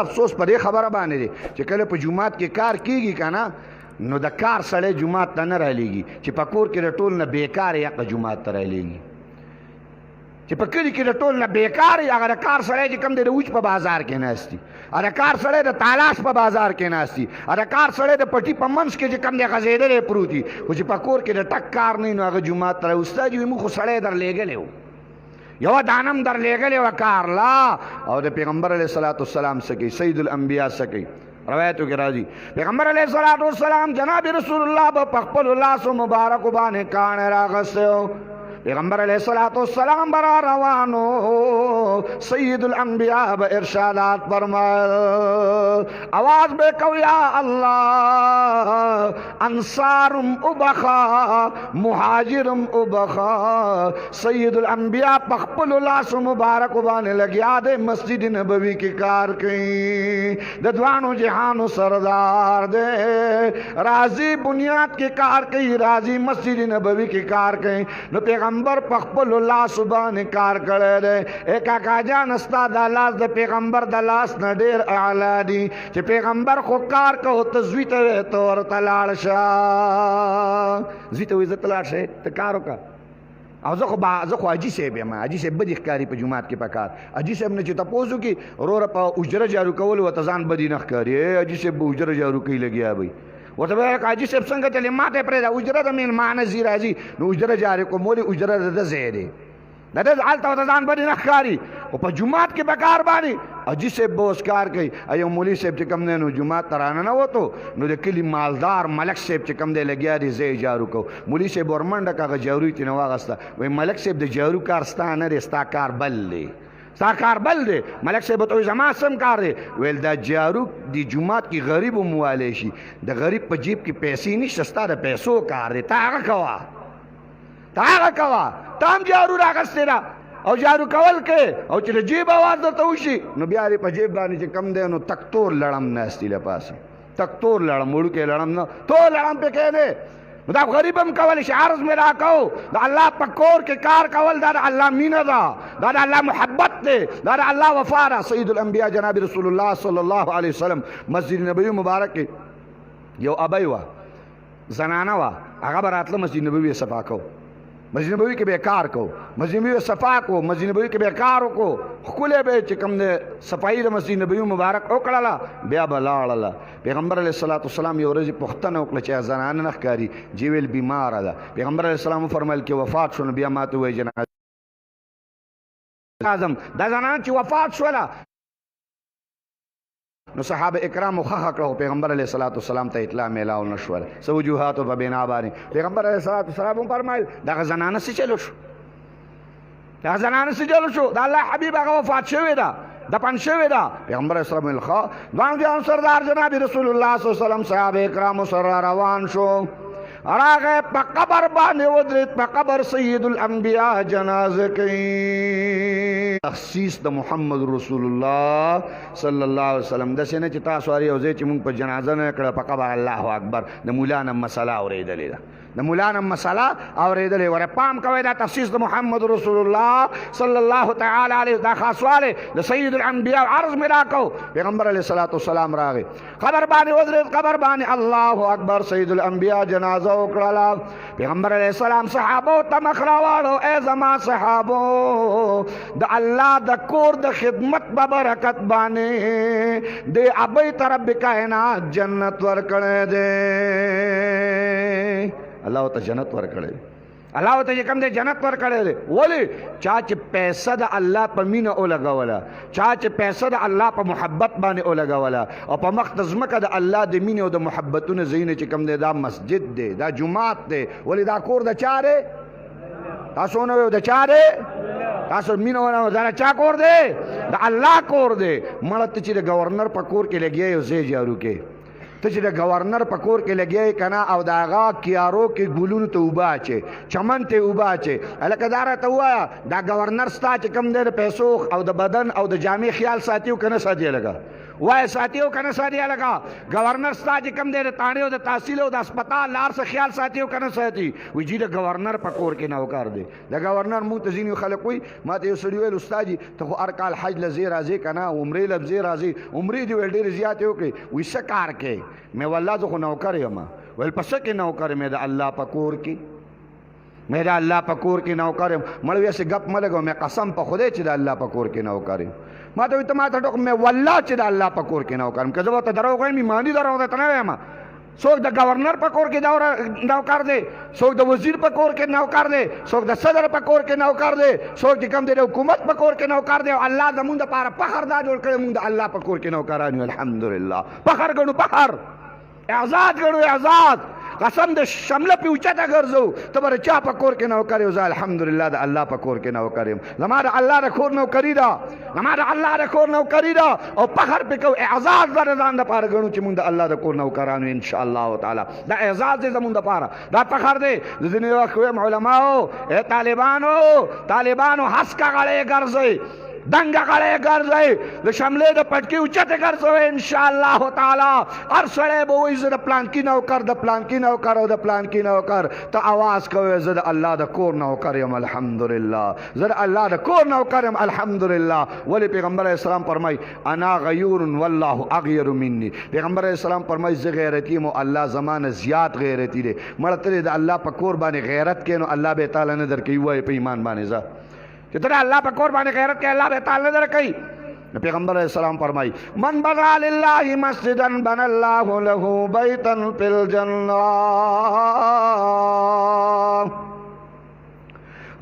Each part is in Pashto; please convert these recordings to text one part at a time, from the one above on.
افسوس پر خبره باندې دی چې کله په جمعات کې کار کیږي کنه نو د کار سړی جمعات ته نه رالېږي چې په کور کې د ټول نه بیکار یې هغه جمعات ته رالېږي چې په کلي کې د ټول نه بیکار یې هغه د کار سړی چې کوم دی د اوچ په بازار کې ناستي هغه کار سړی د تالاش په بازار کې ناستي هغه کار سړی د پټي په منځ کې چې کوم دی غځېدلی پروت وي خو چې په کور کې د ټک کار نه وي نو هغه جومات ته استاد وي موږ خو سړی در لېږلی و یوه دانم در لېږلی وه کار لا او د پیغمبر علیه صلات والسلام څه کوي سید الانبیا څه کوي روایتو کې راځي پیغمبر علیه صلات والسلام جناب رسول الله به په خپلو لاسو مبارکو باندې کاڼی راغستی و پیغمبر علیہ الصلوۃ والسلام برا روانو سید الانبیاء با ارشادات فرمائل آواز بے کو یا اللہ انصارم ابخا مہاجرم ابخا سید الانبیاء پخپل اللہ سو مبارک بانے لگیا دے مسجد نبوی کی کار کہیں ددوانو جہانو سردار دے راضی بنیاد کی کار کہیں راضی مسجد نبوی کی کار کہیں نو پیغمبر پخپل اللہ سبحانه کار کرے دے ایک آقا جان استا دا لاس دا پیغمبر دا لاس نا دیر اعلا دی چی پیغمبر خو کار کو تزویت رہتا اور تلال شاہ زویت ہوئی زتلال شاہ تکارو کا او زخو حاجی صاحب یم حاجی صاحب بدی ښکاري په جومات کې پکار حاجی صاحب نه چې تپوسو کې وروره په اجره جارو کول ورته ځان بدي نه ښکاري حاجی صاحب به اجره جارو کوي لګیا وي ورته به حاجي صاحب څنګه چلې ماته پرېږده اجره د میلمانه ځي راځي نو اجره جارې کوم ولې اجره د ده ځای دی د ده هلته ورته ځان بدي نه ښکاري خو په جومات کې به کار باندې حاجي صاحب به اوس کار کوي یو مولي صاحب چې کوم دی نو جومات ته راننوتو نو د کلي مالدار ملک صاحب چې کوم دی لګیا دی ځای جارو کو مولي صاحب ورمنډه که هغه جارو یې ترېنه واغسته وایي ملک صاحب د جارو کار ستا نه دی ستا کار بل دی ستا کار بل دی ملک صاحب ته وایي زما سم کار دی ویل دا جارو د جومات کې غریب هم والی شي د غریب په جیب کې پیسې نشته ستا د پیسو کار دی ته هغه کوه ته هغه کوه ته هم جارو راغستې ده او جارو کول کې او چې د جیب آواز درته وشي نو بیا دې په جیب باندې چې کم دی نو تک تور لړم ناستي له پاسه تک تور لړم وړوکی لړم نه تور لړم پې کې دی نو دا غریب هم کولی شي عرض مې راکو د الله په کور کې کار کول دا د الله مینه ده دا د الله محبت دی دا د الله وفا ده سید الانبیا جناب رسول الله صلی الله علیه وسلم مسجد نبوي مبارک کې یو ابی وه زنانه وه هغه به راتله مسجد نبوي صفا کو مسجد نبوي کې به کار کو مسجد نبوي صفا کو مسجد نبوي کې به کار وکړو ښکلی به چې کوم دی صفایي د مسجد نبوي مبارک وکړله بیا به لاړله پیغمبر علیه الصلاۃ والسلام یو ورځ پوښتنه وکړه چې زنانه نه ښکاري جی ویل بیماره ده پیغمبر علیه السلام وفرمیل چې وفات شو نو بیا ماته ووایي جنازه اعظم دا زنانه چې وفات شوله نو صحابه اکرامو خخه کړه پیغمبر علیه الصلاۃ والسلام ته اطلاع میلاو نه شوله څه وجوهاتو په بنا باندې پیغمبر علیه الصلاۃ والسلام هم فرمایل دغه زنانه څه چلو شو دغه زنانه څه چلو شو د الله حبیب هغه وفات شوې ده دفن شوې ده پیغمبر علیه السلام ویل ښه دوام جان سردار جناب رسول الله صلی الله علیه وسلم صحابه اکرامو سره روان شو راغه په قبر باندې ودرېد په قبر سید الانبیاء جنازه کوي تخصیص د محمد رسول الله صلی الله علیه وسلم داسې نه چې تاسو هر یو ځای چې موږ په جنازه نه کړه په قبر الله اکبر د مولا نه مسله اورېدلې ده د مولا نه مسله اورېدلې وره پام کوئ دا تخصیص د محمد رسول الله صلی الله تعالی علیه دا خاصوالی د سید الانبیاء عرض مې راکو پیغمبر علیه الصلاۃ والسلام راغی قبر باندې ودرېد قبر باندې الله اکبر سید الانبیاء جنازه وکړله پیغمبر علیه السلام صحابو ته مخ راواړو ای زما صحابو د الله د کور د خدمت په برکت باندې د ابی ته رب کائنات جنت ورکړی دی الله ته جنت ورکړی الله ته چې کوم دی جنت ورکړی دی ولې چا چې پیسه د الله په مینه ولګوله چا چې پیسه د الله په محبت باندې ولګوله او په مخ د ځمکه د الله د مینې او د محبتونو ځایونه چې کوم دی دا مسجد دی دا جومات دی ولې دا کور د چا دی تاسو ونه ویو د چا دی تاسو مینه ونه دا چا کور دی د الله کور دی مړه ته چې د گورنر په کور کې لګیا یو ځای جارو کې ته چې د گورنر په کور کې لګیا که نه او د هغه کیارو کې ګلونو ته اوبه اچې چمن ته اوبه اچې هلکه دا راته ووایه دا گورنر ستا چې کوم دی د پیسو او د بدن او د جامې خیال ساتي او که نه ساتي هلکه وای ساتیو کنه ساتي لگا گورنر ستا چې کم دی د تانیو د تحصیل او د اسپتال لار څه خیال ساتیو کنه ساتي وی جی د گورنر په کور کې نوکر دی د گورنر مونږ ته ځینې خلک وي ما ته یو سړي ویل استاد جي ته خو هر کال حج لزی راځي کنه عمرې لزی راځي عمرې دی ویل ډېرې زیاتې وکړې وی څه کار کوې مې والله زه خو نوکر یم ویل په څه کې نوکر مې د الله په کور کې مې د الله په کور کې نوکر یم مړ ویسې ګپ مه لګو مې قسم په خدای چې د الله په کور کې نوکر یم ما ته وایي ته ما ته ټوک مې والله چې د الله په کور کې نوکر یم که زه ورته دروغ وایم ایماني دروغ درته نه وایم څوک د گورنر په کور کې نوکر دی څوک د وزیر په کور کې نوکر دی څوک د صدر په کور کې نوکر دی څوک چې کوم دی د حکومت په کور کې نوکر دی او الله زمونږ دپاره فخر دا جوړ کړی مونږ د الله په کور کې نوکران یو الحمدلله فخر ګڼو فخر اعزاز ګڼو اعزاز قسم د شمله پې اوچته ګرځو ته به د چا په کور کې نوکر یو زه الحمدلله د الله په کور کې نوکر یم زما د الله د کور نوکري ده زما د الله د کور نوکري ده او فخر پې کوو اعزاز به د ځان دپاره ګڼو چې مونږ د الله د کور نوکران یو انشاءالله تعالی دا اعزاز دی زمونږ دپاره دا فخر دی د ځینې وخت ویم علماو ای طالبانو هسکه غړۍ ګرځئ دنګه غړۍ ګرځئ د شملې د پټکي اوچتې ګرځوئ انشاءالله تعالی هر سړی به وایي زه د پلانکي نوکر د پلانکي نوکر او د پلانکي نوکر ته اواز کوئ زه د الله د کور نوکر یم الحمدلله زه د الله د کور نوکر یم الحمدلله ولې پیغمبر علیه السلام فرمایي انا غیور والله اغیر مني پیغمبر علیه السلام فرمایي زه غیرتي یم او الله زمانه زیات غیرتي دی مړه ته د الله په کور باندې غیرت کوې نو الله به تعالی نه درکوي وایي په ایمان باندې ځه چې ته الله په کور باندې غیرت کې الله به تعالی نه درکوي نو پیغمبر علیہ السلام فرمائی من بنا للہ مسجدا بنا اللہ له بیتا فی الجنہ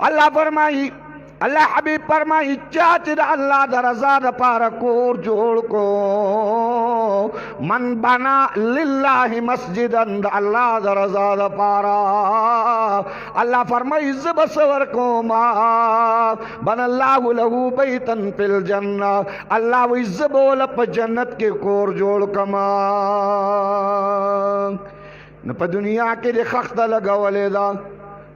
اللہ فرمائی اللہ حبیب فرمائی چاچ دا اللہ دا رضا دا پارا کور جوڑ کو من بنا للہ مسجدا دا اللہ دا رضا دا پارا اللہ فرمائی زب سور کو ما بنا اللہ لہو بیتا فی الجنہ اللہ وی زبول پا جنت کے کور جوڑ کما نو پا دنیا کے لئے خخت لگولے دا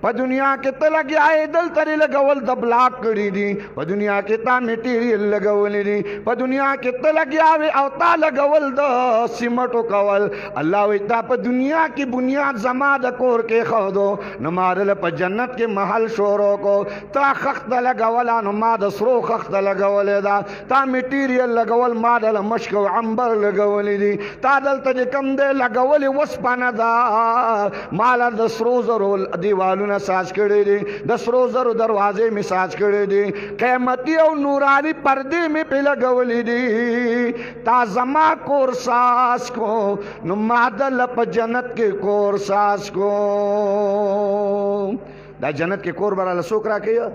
په دنیا کې ته لګیا دلته یې لګول د بلاک کړي دي په دنیا کې تا میټیریل لګولی دي په دنیا کې ته لګیا وې او تا لګول د سیمټو کول الله وایي تا په دنیا کې بنیاد زما د کور کې ښودو نو ما دله په جنت کې محل شروع کو تا خښته لګوله نو ما د سرو خښته لګولې ده تا میټیریل لګول ما دله مشک او عنبر لګولی دي تا دلته چې کوم دی لګولې وسپنه ده ما له د سرو زرو دیوالونه ساز کړي دي د سرو زرو دروازې می ساز کړي دي قیمتي او نورانی پردې می په لګولې دي تا زما کور ساز کو نو ما دل په جنت کې کور ساز کو دا جنت کې کور براله څوک راکوي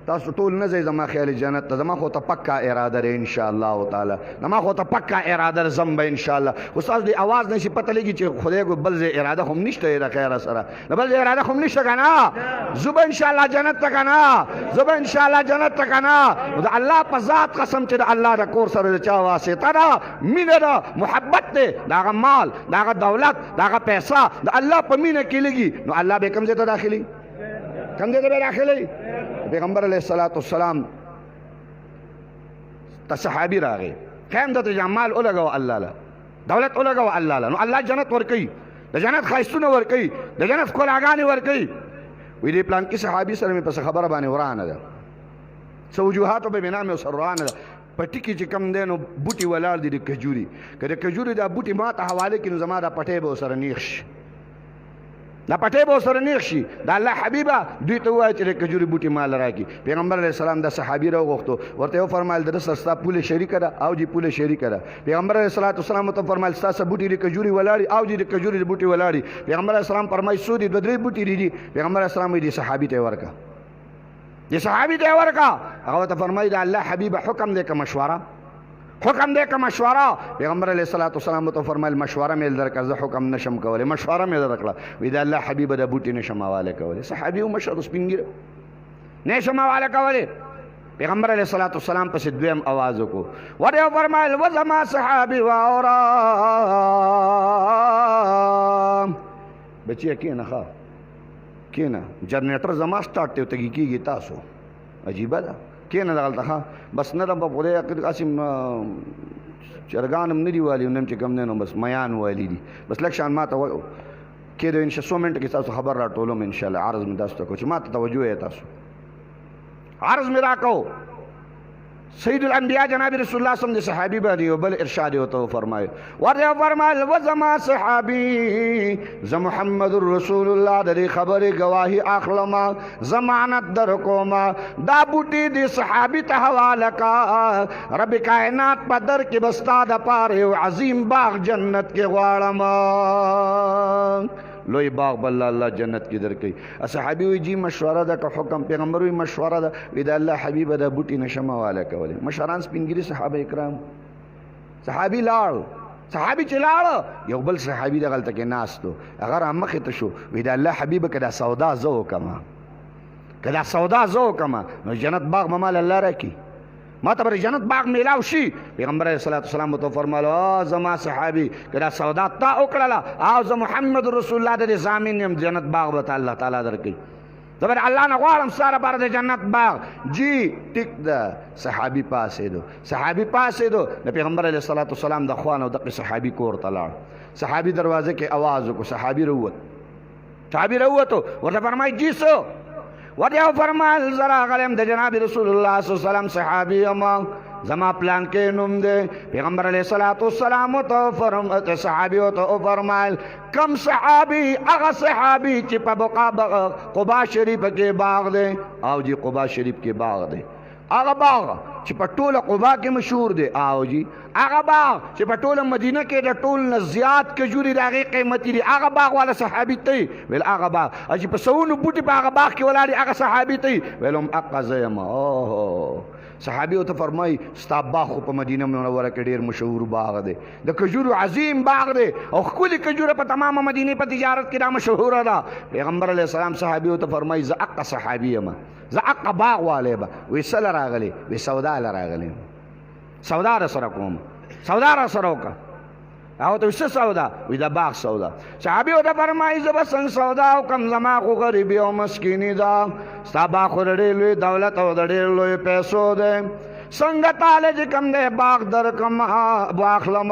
تاسو ټول نه ځئ زما خیال جنت ته زما خو ته پکا اراده ده انشاءالله تعالی زما خو ته پکا اراده ده ځم به انشاءالله خو ستاسو د اواز نه شي پته لګي چې خدای کو بل ځای اراده هم نشته د خیره سره د بل ځای اراده هم نشته که نه زه به انشاءالله جنت ته که نه زه به انشاءالله جنت ته که نه نو د الله په ذات قسم چې د الله د کور سره د چا واسطه ده مینه ده محبت دی د هغه مال د هغه دولت د هغه پیسه د الله په مینه کې لګي نو الله به کوم ځای ته داخلي کوم ځای ته به داخلي پیغمبر علیہ السلام تا صحابی راغی خیم دا تجمال اولگو اللہ لا دولت اولگو اللہ لا نو اللہ جنت ورکی دا جنت خیستون ورکی دا جنت کلاغانی ورکی وی دی پلان کی صحابی سر میں پس خبر بانی ورانه دا سو وجوهاتو به بنام او سرانه دا پټی کې چې کم دینو بوټي ولار دي د کجوري که د کجوري دا بوټي ما ته حواله کړي زما دا پټې به سره نیخ شي دا پټې به سره نیخ شي دا الله حبیبه دوی ته وایي چې د کجوري بوټي مال راکړي پیغمبر علیه السلام دا صحابي راوغوښتو ورته یې وفرمایل د سر ستا پوله شریکه ده او جی پوله شریکه ده پیغمبر علیه السلام ورته وفرمایل ستاسو بوټي د کجوري ولاړي او جی د کجوري د بوټي ولاړي پیغمبر علیه السلام فرمایي څو دي دوه درې بوټي دي پیغمبر علیه السلام وایي دې صحابي ته ورکړه دې صحابي ته ورکړه هغه ورته فرمایي د الله حبیبه حکم دی که مشوره حکم دے کا مشورہ پیغمبر علیہ السلام تو فرمائل مشورہ میں درکا ز حکم نشم کولے مشورہ میں درکلا ودا اللہ حبیب د بوٹی نشم والے کولے صحابی او مشر سپینګر نشم والے کولے پیغمبر علیہ السلام پس دویم आवाज کو ورے فرمائل و زما صحابی و اورا بچی کینا خا کینا جنریټر زما سٹارټ ته کیږي تاسو عجیب ده کېنه دغلته ښه بس نه په خدای هسې چرګان هم نه دي والي هم چې کم دی نو بس میان والي دي بس لږ شان ما ته کېدو ان 100 منټه کې تاسو خبر راټولم انشاءالله عرض مې تاسو ته کوم چې ما ته توجه یې تاسو عرض مې راکو سید الانبیاء جناب رسول الله صلی الله علیه وسلم صحابی باندې یو بل ارشاد وته فرمایي ورته فرمایل و زما صحابي ز محمد رسول الله د دې خبرې گواهی اخلم ضمانت در کوم دا بوټي دي صحابي ته حواله کا رب کائنات په در کې بستا د پاره یو عظیم باغ جنت کې غواړم لوی باغ بل الله جنت کی در کوي صحابي وي جی مشوره ده که حکم پیغمبر وي مشوره ده وي د الله حبیب ده بوټي نشم والا کوله مشران سپینګری صحابه کرام صحابي لاړ صحابي چې لاړ یو بل صحابي د غلطه کې ناستو اگر مخې ته شو وي د الله حبیب کدا سودا زو کما کدا سودا زو کما نو جنت باغ مال الله راکی ما ته بر جنت باغ میلاو شي پیغمبر علیه الصلاۃ والسلام ته فرمایله زما صحابي کدا سودا تا وکړه او ز محمد رسول الله د ضامن يم جنت باغ به الله تعالی درکې زبر الله نه غواړم ساره بار د جنت باغ جی ټیک ده صحابي پاسې دو د پیغمبر علیه الصلاۃ والسلام د خوان او د صحابي کور ته لاړ صحابي دروازه کې आवाज وکړ صحابي وروته ورته فرمای جی سو ورته فرمایل زرا غلم د جناب رسول الله صلی الله علیه وسلم صحابي اما زما پلان کې نوم دی پیغمبر علیه الصلاۃ والسلام ته فرمایل صحابي ته فرمایل کم صحابي هغه صحابي چې په قباء شریف کې باغ دی او جی قباء شریف کې باغ دی هغه باغ چې په ټوله قباء کې مشهور دی او جی هغه باغ چې په ټوله مدینه کې د ټول نه زیات کجوري د هغې قیمتي دي هغه باغ والا صحابي ته ویل هغه باغ چې په سونو بوټي په هغه باغ کې ولاړ هغه صحابي ته ویل هم اقا زه یم صحابي ورته فرمایي ستا باغ خو په مدینه منوره کې ډېر مشهور باغ دی د کجورو عظیم باغ دی او ښکلې کجوره په تمامه مدینې په تجارت کې دا مشهوره ده پیغمبر علیه السلام صحابي ورته فرمایي زه اقا صحابي یم زه اقا باغ والی به وی څه له راغلی وی سودا له راغلی سودا را سره کوم سودا را سره وکړه هغه ته څه سودا وی د باغ سودا صحابي ورته فرمایي زه به څنګه سودا وکړم زما خو غریبي او مسکیني ده ستا باغ خو د ډېر لوی دولت او د ډېر لوی پیسو دی څنګه تاله چې کوم دی باغ درکم واخلم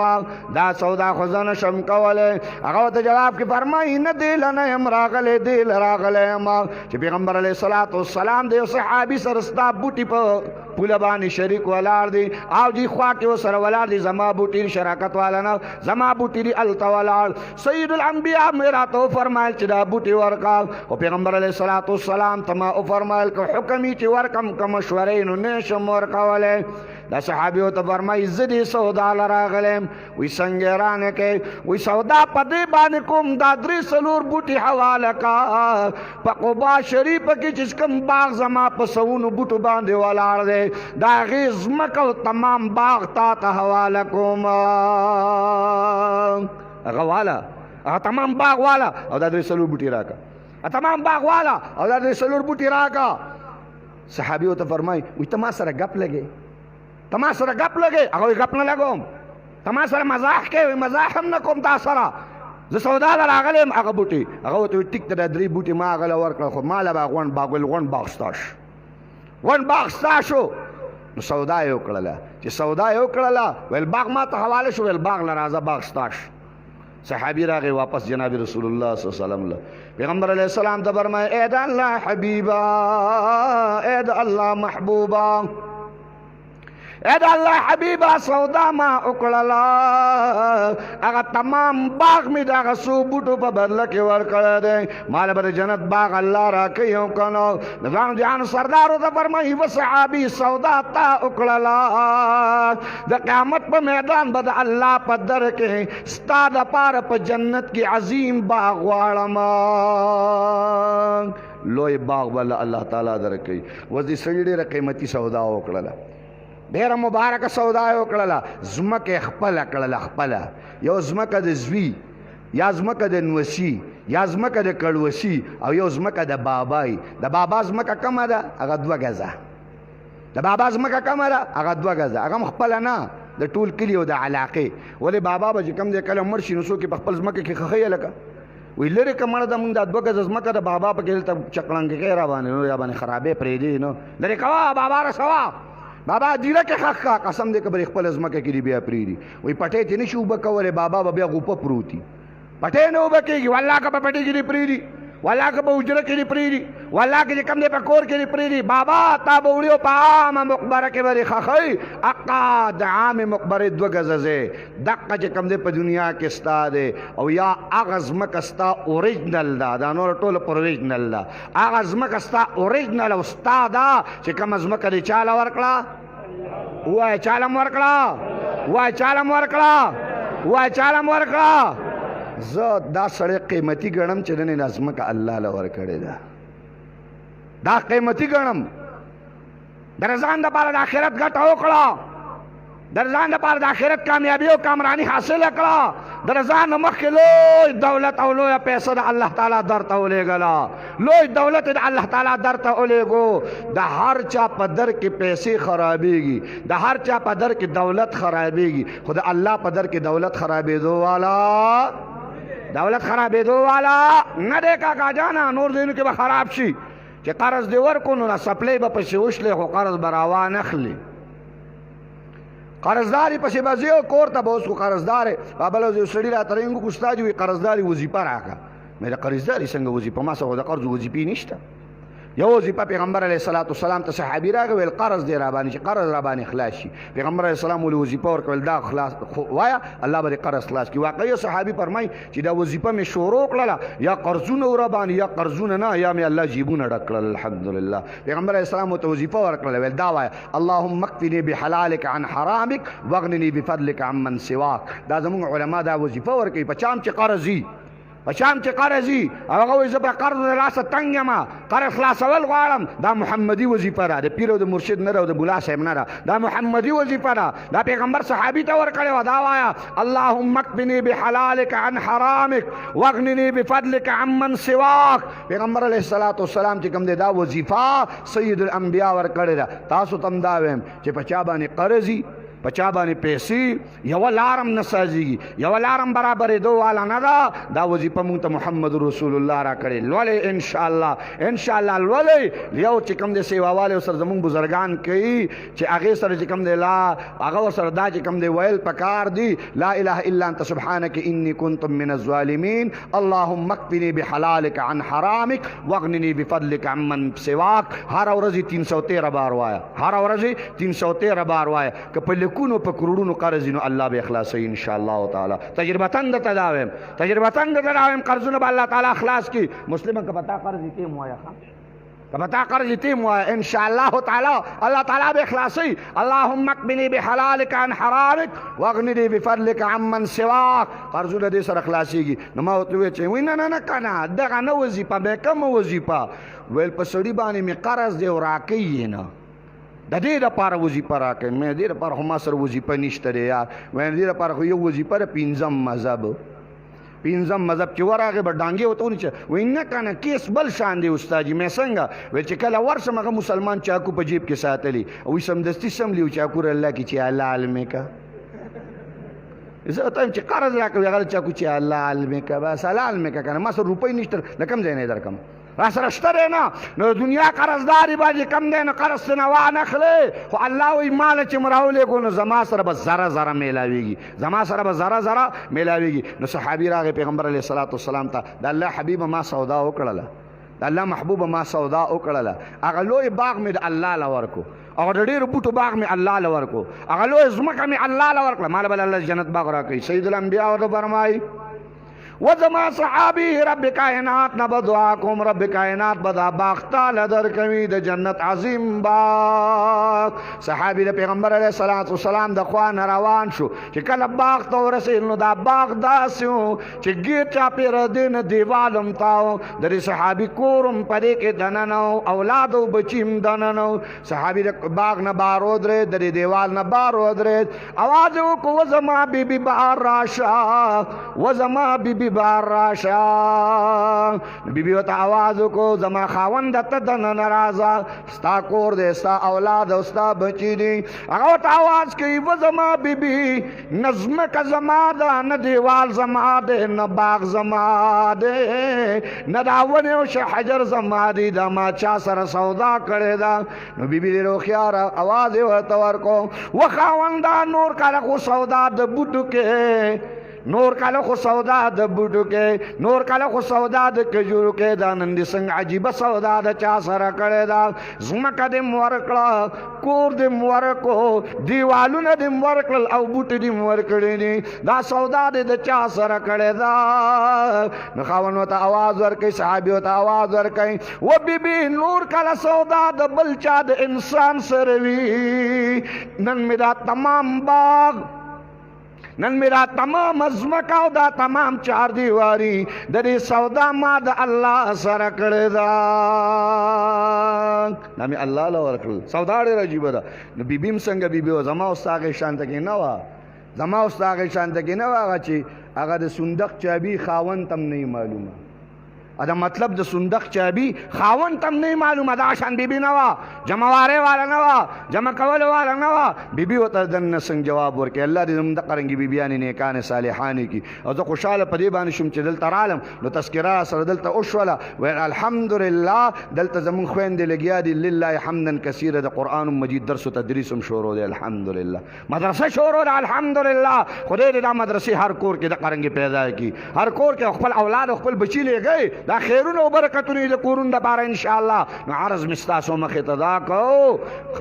دا سودا خو زه نشم کولی هغه ورته جواب کې فرمایي نه دې له نه یم راغلی دې له راغلی یم چې پیغمبر علیه الصلاۃ والسلام د یو صحابي سره ستا بوټي په پوله باندې شریک ولاړ دي او جی خوا کې ورسره ولاړ دي زما بوټي شراکت والا نه زما بوټي دي هلته ولاړ سید الانبیاء مې راته وفرمایل چې دا بوټي ورکړه او پیغمبر علیه الصلاۃ والسلام ته ما وفرمایل که حکم یې چې ورکم که مشورې نو نه شم ورکولی دا صحابي ورته فرمایي زه دې سودا له راغلم وی څنګه رانه کې وی سودا په دې باندې کوم دا 3-4 بوټي حواله کا په قباء شریف کې چې کوم باغ زما په سونو بوټو باندې ولاړ دی دا هغې ځمکه او تمام باغ تا ته حواله کوم هغه والا هغه تمام باغ والا او دا 3-4 بوټي راکړه تمام باغ والا او دا 3-4 بوټي راکړه صحابي ورته فرمایي وی ته ما سره ګپ لګې هغه وی ګپ نه لګوم ته ما سره مزاح کوې مزاح هم نه کوم تا سره زه سودا له راغلی یم هغه بوټي هغه ورته وی ټیک ته دا 3 بوټي ما هغه له ورکړه خو ما له به غونډ باغ ستا شو نو سودا یې وکړله چې سودا یې وکړله ویل باغ ما ته حواله شو ویل باغ له راځه باغ ستا شو صحابي راغی واپس جناب رسول الله صلی الله علیه وسلم پیغمبر علیه السلام ته فرمایي اے د الله حبیبا اے د الله محبوبا اے د الله حبیبا سودا ما وکړله هغه تمام باغ مې د هغه څو بوټو په بدله کې ورکړی دی ماله به د جنت باغ الله راکوي او که نو د ځان جهان سردارو ته فرمایي و صحابي سودا تا وکړله د قیامت په میدان به د الله په در کې ستا دپاره په جنت کې عظیم باغ غواړم لوی باغ به الله تعالی درکوي اوس دې سړي ډېره قیمتي سودا وکړله ډېره مبارکه سودا یې وکړله ځمکه خپله کړله خپله یو ځمکه د زوی یا ځمکه د نوسي یا ځمکه د کړوسي او یو ځمکه د بابای د بابا ځمکه کمه ده هغه 2 غزه د بابا ځمکه کمه ده هغه 2 غزه هغه هم خپله نه د ټول کلي او د علاقې ولې بابا به چې کوم دی کله مړ شي نو څوک یې په خپل ځمکه کې ښخوي لکه وی لرې که مړه ده مونږ دا 2 ګزه ځمکه د بابا پکې دلته چکړنګې کوي را باندې نو یا باندې خرابې پرېږدي نو لرې کوه بابا رسوه بابا دیره کې خښ کا قسم دې که برې خپله ځمکه کې دي بیا پرېږدي وایي پټۍ ترې نه شي اوبه کولی بابا به بیا غوپه پروت وي پټۍ نه اوبه کېږي والله که په پټۍ کې دې پرېږدي والله که په حجره کې دې پرېږدي والله که چې کوم دی په کور کې دې پرېږدي بابا تا به وړي او په عامه مقبره کې به دې ښخوي حقا د عامې مقبرې 2 ګزه ځای دقه چې کوم دی په دنیا کې ستا دی او یا هغه ځمکه ستا اوریجنل ده دا نور ټوله پر اوریجنل ده هغه ځمکه ستا اوریجنل او ستا ده چې کومه ځمکه دې چاله ورکړه وایه چاله م ورکړه وایه چاله م ورکړه وایه چاله م ورکړه زه دا سړی قیمتي ګڼم چې نن یې ځمکه الله له ورکړې ده دا قیمتي ګڼم در ځان دپاره د آخرت ګټه وکړه در ځان دپاره د آخرت کامیابي او کامراني حاصله کړه در ځان نه مخکې لوی دولت او لویه پیسه د الله تعالی در ته ولېږله لوی دولت د الله تعالی در ته ولېږو د هر چا په در کې پیسې خرابېږي د هر چا په در کې دولت خرابېږي خو د الله په در کې دولت خرابېدو والا دولت خرابېدو والا نه دی کاکا جانا نور ځایونو کې به خراب شي چې قرض دې ورکړو نو سپلی به پسې وشلی خو قرض به راوانه اخلي قرضداري پسې به ځې او کور ته به اوس خو قرضدار بله ورځ یو سړي راته رنګ وکړو استاد وي قرضداري وظیفه راکړه مې د قرضداري څنګه وظیفه ما څه خو د قرض وظیفې نشته یو وظیفه پیغمبر علیه السلام ته صحابي راغی ویل قرض دې را باندې چې قرض را باندې خلاص شي پیغمبر علیه السلام ولې وظیفه ورکړل دا خلاص وایه الله به دې قرض خلاص کړي واقعي یو صحابي فرمایي چې دا وظیفه مې شروع کړله یا قرضونه ور باندې یا قرضونه نه یا مې الله جیبونه ډک کړل الحمدلله پیغمبر علیه السلام ورته وظیفه ورکړله ویل دا وایه اللهم اکفني بحلالک عن حرامک واغنني بفضلک عمن سواک دا زموږ علما دا وظیفه ورکوي په چا چې قرض وي په شام چې قرض وي او هغه وایي زه په قرض د لاسه تنګ یم قرض خلاصول غواړم دا محمدي وظیفه ده د پیر او د مرشد نه ده او د ملا صاحب نه ده دا محمدي وظیفه ده دا پیغمبر صحابي ته ورکړې وه دا وایه اللهم اکفني بحلالک عن حرامک واغنني بفضلک عمن سواک پیغمبر علیه السلام چې کوم دی دا وظیفه سید الانبیا ورکړې ده تاسو ته هم دا ویم چې په چا باندې قرض وي په چا باندې پیسې یوه لارم نه سازېږي یوه لارم برابرېدو والا نه ده دا وظیفه مونږ ته محمد رسول الله را کړې لولئ انشاءالله انشاءالله لولئ یو چې کوم دی سیواوالی ورسره زمونږ بزرګان کوي چې هغې سره چې کوم دی هغه ورسره دا چې کوم دی ویل پکار دي لا اله الا انت سبحانک انی کنتم من الظالمین اللهم اکفني بحلالک عن حرامک واغنني بفضلک عمن سواک هر ورځ 313 بار وایه هر ورځ 313 بار وایه که په لکونو په کروڑونو قرض نو الله به اخلاصوي ان شاء الله تعالی تجربتاً درته دا وایم قرضونه به الله تعالی اخلاص کړي مسلمان که پتا قرض یې تیم وایه که پتا قرض یې تیم وایه ان شاء الله تعالی الله تعالی به اخلاصوي اللهم اکفني بحلالک عن حرامک واغنني بفضلک عمن سواک قرضونه دې سره خلاصېږي نو ما ورته وویل چې وایي نه کنه دغه نه وظیفه بیا کومه وظیفه ویل په سړي باندې مې قرض دی او راکوي یې نه د دې لپاره وظیفه راکړئ مې دې لپاره خو ما سره وظیفه نشته دی یار وایم دې لپاره خو یو وظیفه ده 5م مذهب چې ورغې به ډانګې ورته ونیچه وایي نه که نه کیس بل شان دی استاد مې څنګه ویل چې کله ورشم هغه مسلمان چاکو په جیب کې ساتلی وایي سمدستي سملي و چاکو الله کې چې الله علمې که زه ورته وایم چې قرض راکوي هغه چاکو چې الله علمې که بس الله علمې که که نه ما سره روپۍ نشته د کوم ځای نه درکړم را سره شته دی نه نو د دنیا قرضداري باندې کم دی نو قرض څه وانخلې خو الله وایي ماله چې م راولېږو نو زما سره به زره میلاویږي زره میلاویږي نو صحابي راغی پیغمبر علیه السلام ته د الله حبیبه ما سودا وکړله د الله محبوبه ما سودا وکړله هغه لوی باغ مې د الله له ورکو هغه د ډېرو بوټو باغ مې الله له ورکو هغه لوی ځمکه مې الله له ورکړه ماله به الله جنت باغ راکوي سید الانبیا ورته فرمایي وزما صحابی رب کائنات نه بدعا کوم رب کائنات بدا باغ تعالی درکوي د جنت عظیم باغ صحابی د پیغمبر علیه السلام د خوا نه روان شو چې کله باغ ته ورسېد نو دا باغ داسې و چې ګیر چاپېره دی نه دیوالم تاو د صحابي کورم پرې کې دننه و اولاد او بچي هم دننه و صحابي د باغ نه بار ودرېد د دیوال نه بار ودرېد اواز یې وکړو وزما بیبي بهر راشه وزما بیبي بی بار راشا بی بی وتا آواز کو زما خاوند ته د ناراضه ستا کور دې ستا اولاد او ستا بچی دي هغه ته آواز کوي و زما بی بی نظم کا زما دا نه دیوال زما دې نه باغ زما دې نه داونه او حجر زما دي دا ما چا سره سودا کړی دا نو بی بی له خيار आवाज ورته ورکو وخاوندا نور کله کو سودا د بوټو کې نور کله خو سودا د بوټو کې نور کله خو سودا د کجورو کې دا نن دي څنګه عجیب سودا د چا سره کړی دا زمکه دې مورکړه کور دې مورکو دیوالونه دې مورکړل او بوټي دې مورکړي دي دا سودا دې د چا سره کړی دا نو خاون وته आवाज ورکړي صحابي وته आवाज ورکړي و بيبي نور کله سودا د بل چا د انسان سره وی نن می دا تمام باغ نن میرا تمام ازمکا او دا تمام چار دیواری د دې سودا ما د الله سره کړی دا نامي الله له ورکړل سودا ډېر عجیب ده نو بیبیم څنګه بیبي زما استاد شانت کې نه وا زما استاد شانت کې نه وا چې هغه د صندوق چابي خاون تم نه معلومه دا مطلب د صندوق چابي خاون تم نه معلومه دا شان بیبي نه وا جمعواره والا نه وا جمع کول والا نه وا بیبي وته دن څنګه جواب ورکړي الله دې زموږ د قرنګي بیبيان نیکان صالحان کی او زه خوشاله په دې باندې شوم چې دلته رالم نو تذکرہ سره دلته اوشوله و الحمدلله دلته زموږ خويندې لګیا دي لله حمدا کثیره د قران مجید درس او تدریس هم شروع دی الحمدلله مدرسه شروع ده الحمدلله خدای دې دا مدرسې هر کور کې د قرنګي پیدا کی هر کور کې خپل اولاد او خپل بچی لګي دا خیرونه او برکتونه د کورون د بار ان شاء الله نو عرض مستاسو مخه تدا کو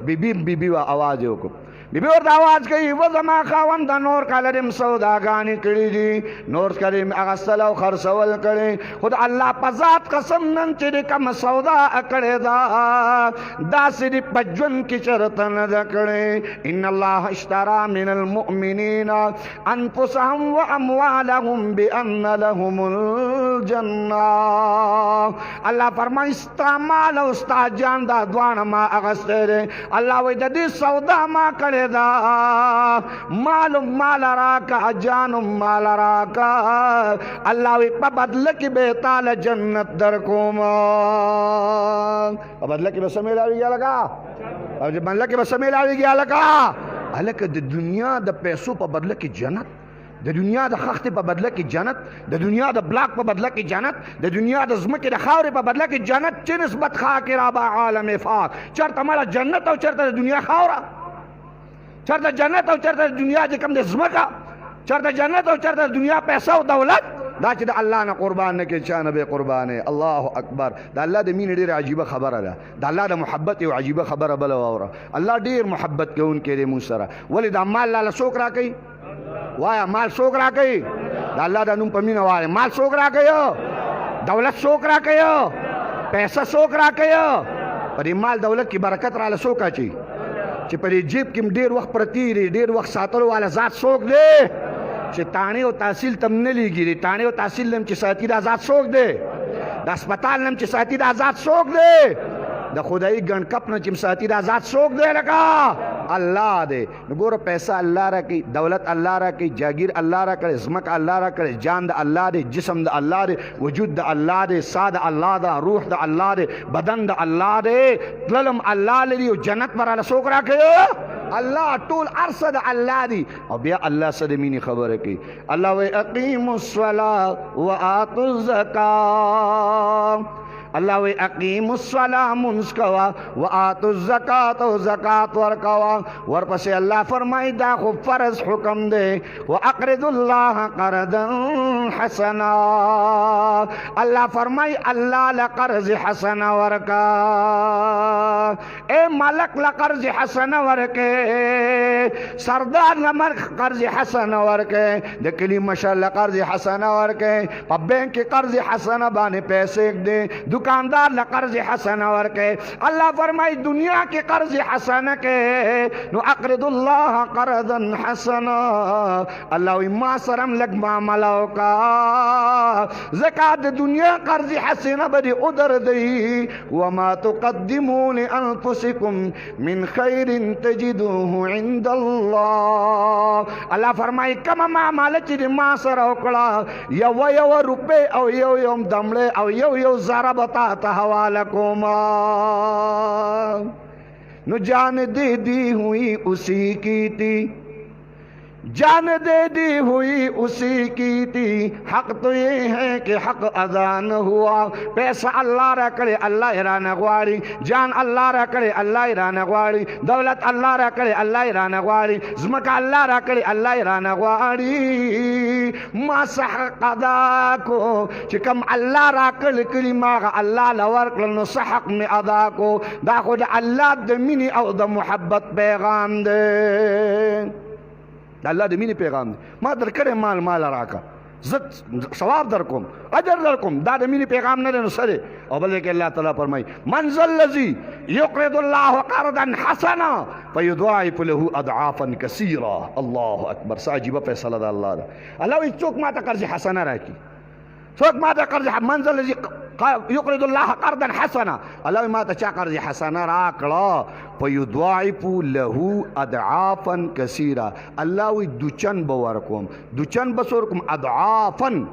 بیبي وا आवाज وکړو بیبي ورته आवाज کوي و زما خاوند نور کالم سوداګانی کړی دي نور کریم اغسل او خرڅول کړي خود الله په ذات قسم نن چې کوم سودا کړی دا سړي پجن کې شرط نه کړي ان الله اشترى من المؤمنين انفسهم واموالهم بان لهم الجنه الله فرمایي استعمال او استاجان دا دوان ما اغسل الله وې د دې سودا ما کړی دا مال راکا جان مال راکا اللہ وی پا بدل کی بیتال جنت در کوما پا بدل کی بسمیل آوی گیا لگا بدل کی بسمیل آوی گیا لگا حالکہ د دنیا د پیسو پا بدل کی جنت د دنیا د خخت په بدله کې جنت د دنیا د بلاک په بدله کې جنت د دنیا د زمکه د خاورې په بدله کې جنت چې نسبت خاک رابع عالم فاک چرته مالا جنت او چرته د دنیا خاورا چرته جنت او چرته دنیا چې کوم د زمکه چرته جنت او چرته دنیا پیسې او دولت دا چې د الله نه قربان نه کې چانه به قربانه الله اکبر دا الله د مين ډېر عجیبه خبره ده دا الله د محبت او عجیبه خبره بل اوره الله ډېر محبت کوونکی دی موږ سره ولې دا مال لاله څوک راکوي وایا مال څوک راکوي دا الله د نوم په مینه وایي مال څوک راکوي دولت څوک راکوي پیسې څوک راکوي په دې مال دولت کې برکت رااله څوک اچي چې په دې جیب کې ډېر وخت پرتی دی ډېر وخت ساتلو والا ذات څوک دی چې تانه او تحصیل تم نه لګي تانه او تحصیل نم چې ساتي دا ذات څوک دی د هسپتال نم چې ساتي دا ذات څوک دی د خدای ګڼ کپ نه چې ساتي دا ذات څوک دی لکه الله دی نو ګوره پیسې الله را کوي دولت الله را کوي جاگیر الله را کوي زمک الله را کوي جان د الله دی جسم د الله دی وجود د الله دی سا د الله دا روح د الله دی بدن د الله دی تلم الله لري او جنت پر څوک را کوي الله ټول ارصد الله دی او بیا الله سره مینی خبره کوي الله و اقیموا الصلاه واتوا الزکات اللہ وی اقیم الصلاة منسکوا وآتوا الزکاة و زکاة ورکوا ورپس اللہ فرمائی دا خو فرض حکم دے وَأَقْرِضُ اللَّهَ قَرْضًا حَسَنًا اللہ فرمائی اللہ لقرض حسن ورکا اے ملک لقرض حسن ورکے سردار لمر قرض حسن ورکے دکلی مشر لقرض حسن ورکے پا بینک قرض حسن بانے پیسے دے दुकानदार ला कर्ज हसना वर्के अल्लाह फरमाई दुनिया के कर्ज हसना के नो अक़रिदुल्लाह क़रदन हसना अल्लाह मा सरम लग मामलाओ का ज़कात दुनिया कर्ज हसना बड़ी उधर दई वमा तुक़द्दिमू लिअन्फुसिकुम मिन खैरिन तजिदूहु इंदल्लाह अल्लाह फरमाई कम मामला ची मा सर ओकड़ा यव रुपए और यव दमड़े और यव ज़रा बताता हवाला कोमा नु जान दे दी हुई उसी की थी जान दे दी हुई उसी की थी हक तो ये है कि हक अदा न हुआ पैसा अल्लाह रा करे अल्लाह रा न ग्वारी जान अल्लाह रा करे अल्लाह रा न ग्वारी दौलत अल्लाह रा करे अल्लाह रा न ग्वारी ज़मका अल्लाह रा करे अल्लाह रा न ग्वारी मा सहक अदा को चिकम अल्लाह रा कल कली मा अल्लाह लवर कल सहक में अदा को दा खुद अल्लाह द मिनी और द मोहब्बत पैगाम दे अल्लाह दे मीनी पैगाम मा दर करे माल माल राका जत सवाब दर कुम अजर दर कुम दा दे मीनी पैगाम न देनो सरे और बोले के अल्लाह ताला फरमाई मंज़ल लजी युक़रिदुल्लाह क़रदन हसना फयुद्वाइफ लहु अदआफन कसीरा अल्लाहु अकबर साजिबा फैसला दा अल्लाह अल्लाह चौक माता कर्ज हसना राकी चौक माता कर्ज मंज़ल लजी युक़रिदुल्लाह क़रदन हसना अल्लाह माता चा कर्ज हसना राकड़ा फयुद्वाइफु लहु अदआफन कसीरा अल्लाह दुचन बवरकुम दुचन बसोरकुम अदआफन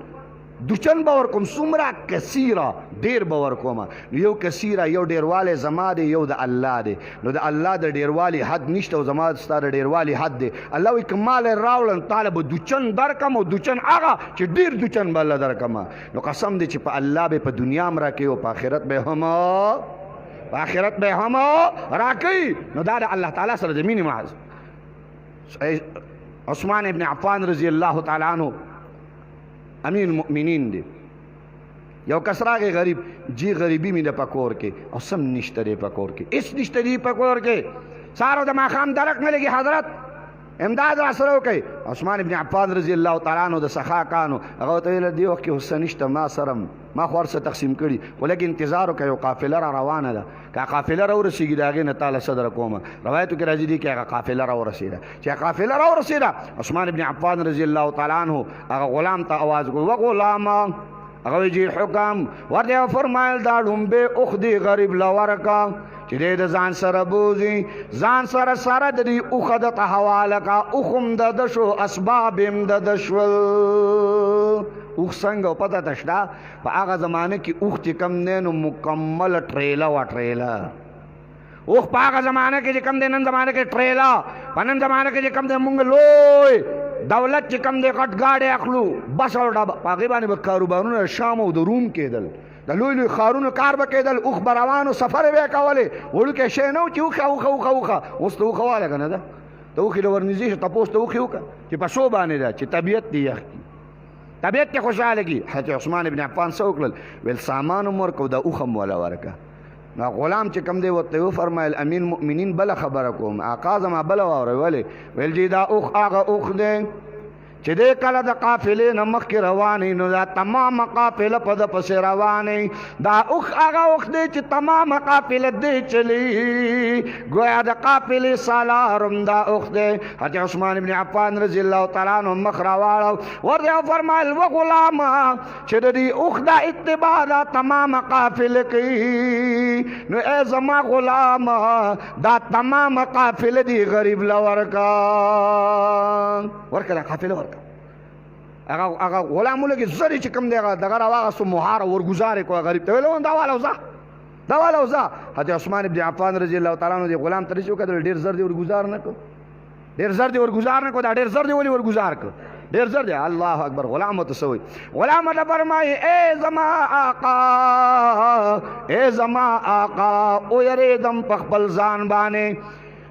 दुचन बवरकुम सुमरा कसीरा देर बवरकुम यो कसीरा यो देर वाले जमा दे यो द अल्लाह दे नो द अल्लाह द देर वाली हद निष्ठ ओ जमा स्तार देर वाली हद दे अल्लाह कमाल रावलन तालब दुचन दर कम दुचन आगा च देर दुचन बल्ला दर कम नो कसम दे च प अल्लाह बे प दुनिया में रखे ओ प आखिरत में हम आखिरत में हम राकी नो दादा अल्लाह ताला सर जमीन माज उस्मान इब्न अफ़्फ़ान रज़ी अल्लाह ताला अन्हु अमीर मोमिनीन दे यो कसरा के गरीब जी गरीबी में पकोर के और सब निश्तरे पकोर के इस निश्तरी पकोर के सारो दमा खाम दरक में लगी हजरत इमदाद असरो के उस्मान इब्न अफ़्फ़ान रज़ी अल्लाह ताला अन्हु द सखा कानो अगो तो दियो कि हुसनिश्त मा सरम मा ख्वार से तकसीम करी लेकिन इंतजार का यो काफिला रवाना दा का काफिला रो रसीगी दागे न ताला सदर कोमा रवायत के राजी दी क्या काफिला रो रसीदा क्या काफिला रो रसीदा उस्मान इब्न अफ़्फ़ान रज़ी अल्लाह ताला अन्हु अगर गुलाम ता आवाज को व गुलाम अगर जी हुक्म वर्दे फरमाइल दाडुम बे उखदी गरीब लवर का चिदे द जान सर बूजी जान सर सरद दी उखदत हवाला का उखम द दशो असबाबिम द दशवल उख संग पता तशदा आगा ज़माने की उख चिकम ने मुकम्मल ट्रेला व ट्रेला उख पागा ज़माने के जिकम दे नन ज़माने के ट्रेला पनन ज़माने के जिकम दे मुंग लोय दौलत चिकम दे कट गाड़े अखलू बस और डब पागी बानी बकारुबानु ने शाम द रूम के दल द लोय लोय खारून कार बके दल उख बरवानो सफर वे कावले उड़ के शेनो चूखा उखा उखा उखा उस तो उखा वाले कना दा तो उखी वर्निजी तपोस तो उखी उखा कि पसो बाने दा ची तबीयत दी तबीयत के खुशहाल की हज़रत उस्मान इब्न अफ़्फ़ान से उकलल वेल सामान उमर को दा उखम वाला वरका ना गुलाम चिकम दे वते वो फरमाइल अमीन मुमिनीन बला खबर को आका जमा बला और वाले वेल जी दा उख आगा उख दे चिदे कला द काफिले नमक के रवानी नो दा तमाम काफिले पद पसे रवानी दा उख आगा उख दे च तमाम काफिले दे चली गोया द काफिले सालारुम दा उख दे हज़रत उस्मान इब्न अफ़्फ़ान रज़ी अल्लाह ताला अन्हु मखरावाला और दे फरमाइल वो गुलाम चिदे उख दा इत्तिबा दा तमाम काफिले की नो ए जमा गुलाम दा तमाम काफिले दी गरीब लवर का वर्क दा काफिले अगर गुलाम लगे जरी चिकम देगा दगरा वागा सो मुहार और गुजारे को गरीब तो लो दवा लौजा हज़रत उस्मान इब्न अफ़्फ़ान रज़ी अल्लाह ताला अन्हु गुलाम तरिशो का ढेर जर दे और गुजार न को ढेर जर दे और गुजार न को ढेर जर दे और गुजार को ढेर जर दे अल्लाह अकबर गुलाम तो सोई गुलाम ने फरमाए ए जमा आका ओ यरे दम पखपल जान बाने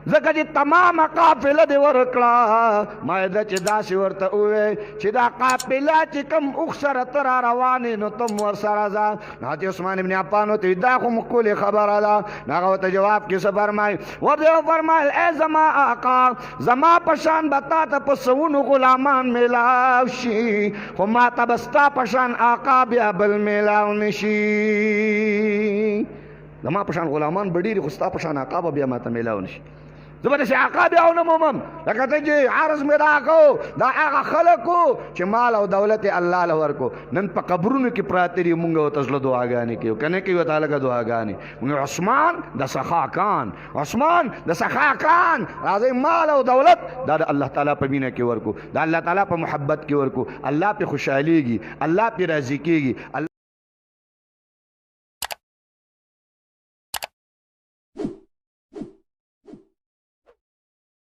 ځکه چې تمام قافله دې ورکړه مایده چې داسې ورته ووې چې دا قافله چې کوم اوښ سره ته را روانې نو ته م ورسره ځه حضرت عثمان بن عفان ورته دا خو ښکلې خبره ده نو هغه ورته جواب کې څه فرمایي ورته وفرمایل ای زما آقا زما په شان به تا ته په سوونو غلامان میلاو شي خو ما ته به ستا په شان آقا بیا بل میلاو نه شي زما په شان غلامان به ډېرې خو ستا په شان آقا به بیا ما ته میلاو نه شي زه به داسې آقا بیا ونه مومم لکه ته چې عرض مې راکړو دا هغه خلک وو چې مال او دولت یې الله له ورکو نن په قبرونو کې پراته دي مونږ ورته زړه دعاګانې کوو که نه کوي ورته هلکه دعاګانې مونږ عثمان د سخا کان عثمان د سخا کان راځئ مال او دولت دا د الله تعالی په مینه کې ورکو د الله تعالی په محبت کې ورکو الله پې خوشحالېږي الله پې راضي کېږي